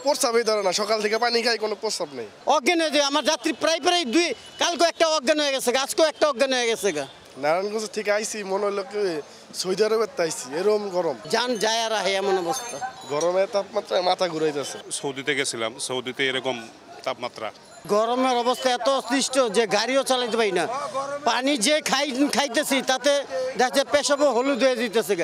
প্রস্রাবই ধরে না, সকাল থেকে পানি খাই, কোনো প্রস্রাব নেই। অজ্ঞান হয়ে যায় আমার যাত্রী প্রায় দুই, কালকে একটা অজ্ঞান হয়ে গেছে, আজকেও একটা অজ্ঞান হয়ে গেছে গা। নারায়ণগঞ্জ থেকে আইসি, মনে হলো কি সৌদি আরবের আইসি, এরকম গরম, যান যায় আর আহে এমন অবস্থা। গরমের তাপমাত্রায় মাথা ঘুরাইতেছে। সৌদিতে গেছিলাম, সৌদিতে এরকম তাপমাত্রা। গরমের অবস্থা এত অতিষ্ঠ যে গাড়িও চালাতে পারি না। পানি যে খাইতেছি তাতে দেখছে পেশাবও হলুদ হয়ে দিতেছে।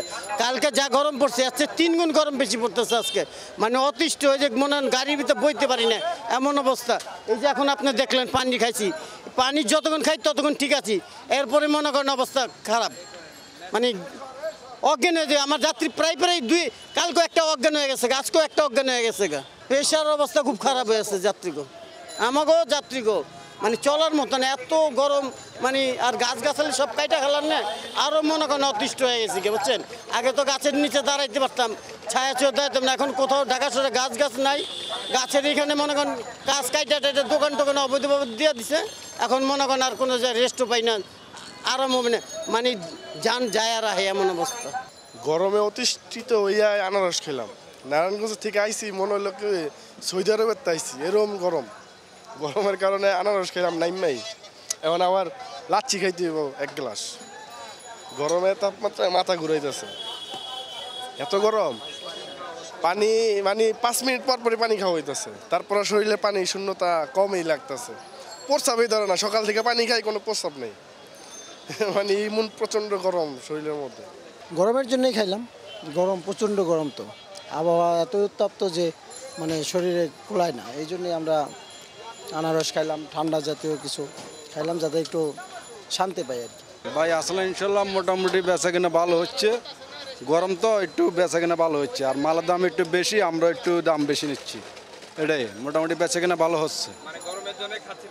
কালকে যা গরম পড়ছে আজকে 3 গুণ গরম বেশি পড়তেছে আজকে, মানে অতিষ্ঠ হয়ে যে মনে হয় গাড়ির ভিতরে বইতে পারি না এমন অবস্থা। এই যে এখন আপনি দেখলেন পানি খাইছি, পানি যতক্ষণ খাই ততক্ষণ ঠিক আছি, এরপরে মনে করেন অবস্থা খারাপ, মানে অজ্ঞান হয়ে যায় আমার যাত্রী প্রায় দুই, কালকে একটা অজ্ঞান হয়ে গেছে, আজকেও একটা অজ্ঞান হয়ে গেছে গা। পেশার অবস্থা খুব খারাপ হয়েছে যাত্রীগো, আমাকেও যাত্রীগো, মানে চলার মতন এত গরম, মানে আর গাছগাছালি সব কাইটা খেলার না, আরও মনে করেন অতিষ্ঠ হয়ে গেছি কি বুঝছেন। আগে তো গাছের নিচে দাঁড়াইতে পারতাম, ছায়া ছেয়ে দাঁড়াইতাম না, এখন কোথাও ঢাকা শহরে গাছ নাই, গাছের এখানে মনে করেন গাছ কাইটা টাইটা দোকান টোকান অবৈধভাবে দিয়ে দিছে, এখন মনে করেন আর কোনো রেস্টও পাই না, আরাম হবে না, মানে যান যায় আর আহে এমন অবস্থা। গরমে অতিষ্ঠিত হইয়া আনারস খেলাম। নারায়ণগঞ্জ থেকে আইসি, মনে হলো কি সৌদি আরবের আইসি, এরকম গরম, গরমের কারণে আনারস খেলাম নাইমাই। এখন আবার লাচ্ছি খাইতে হইব 1 গ্লাস। গরমের তাপমাত্রায় মাথা ঘুরাইতেছে, এত গরম, পানি মানে 5 মিনিট পর পরে পানি খাওয়া হইতেছে, তারপরে শরীরে পানি শূন্যতা কমই লাগতেছে, প্রস্রাবই ধরে না, সকাল থেকে পানি খাই, কোনো প্রস্রাব নেই। মানে ইমন প্রচণ্ড গরম শরীরের মধ্যে। গরমের জন্যই খাইলাম, গরম প্রচণ্ড গরম, তো আবহাওয়া এত উত্তপ্ত যে মানে শরীরে কুলায় না, এই জন্যই আমরা আনারস খাইলাম, ঠান্ডা জাতীয় কিছু খাইলাম যাতে একটু শান্তি পাই আর কি। ভাই আসলে ইনশাল্লাহ মোটামুটি বেচা কিনা ভালো হচ্ছে, গরম তো একটু বেচা কিনা ভালো হচ্ছে, আর মালের দাম একটু বেশি, আমরা একটু দাম বেশি নিচ্ছি, এটাই মোটামুটি বেচা কিনা ভালো হচ্ছে।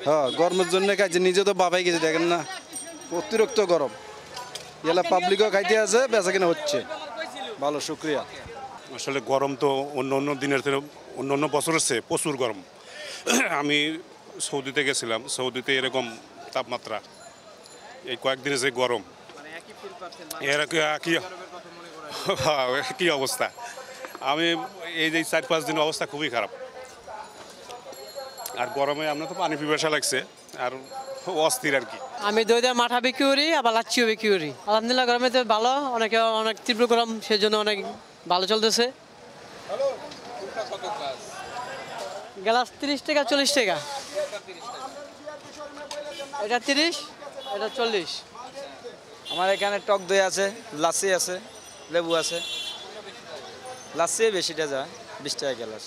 হ্যাঁ, গরমের জন্য খাইছি, নিজে তো বাবাই গেছে, দেখেন না অতিরিক্ত গরম, এলা পাবলিকও খাইতে আছে, বেচা কিনা হচ্ছে ভালো, শুক্রিয়া। আসলে গরম তো অন্য দিনের থেকে অন্য বছরের চেয়ে প্রচুর গরম। আমি সৌদিতে গেছিলাম, সৌদিতে এরকম তাপমাত্রা, এই কয়েকদিনে যে গরম, কি অবস্থা। আমি এই যে 4-5 দিন অবস্থা খুবই খারাপ, আর গরমে আমরা তো পানি পিপাসা লাগছে আর অস্থির আর কি। আমি দইটা মাঠা বিক্রি করি, আবার লাচ্ছিও বিক্রি করি। আলহামদুলিল্লাহ গরমে তো ভালো, অনেক তীব্র গরম, সেজন্য অনেক ভালো চলতেছে। গ্লাস 30 টাকা 40 টাকা, এটা 30, এটা 40। আমার এখানে টক দই আছে, লাচ্ছি আছে, লেবু আছে। লাচ্ছি বেশিটা যায় 20 টাকা গ্লাস।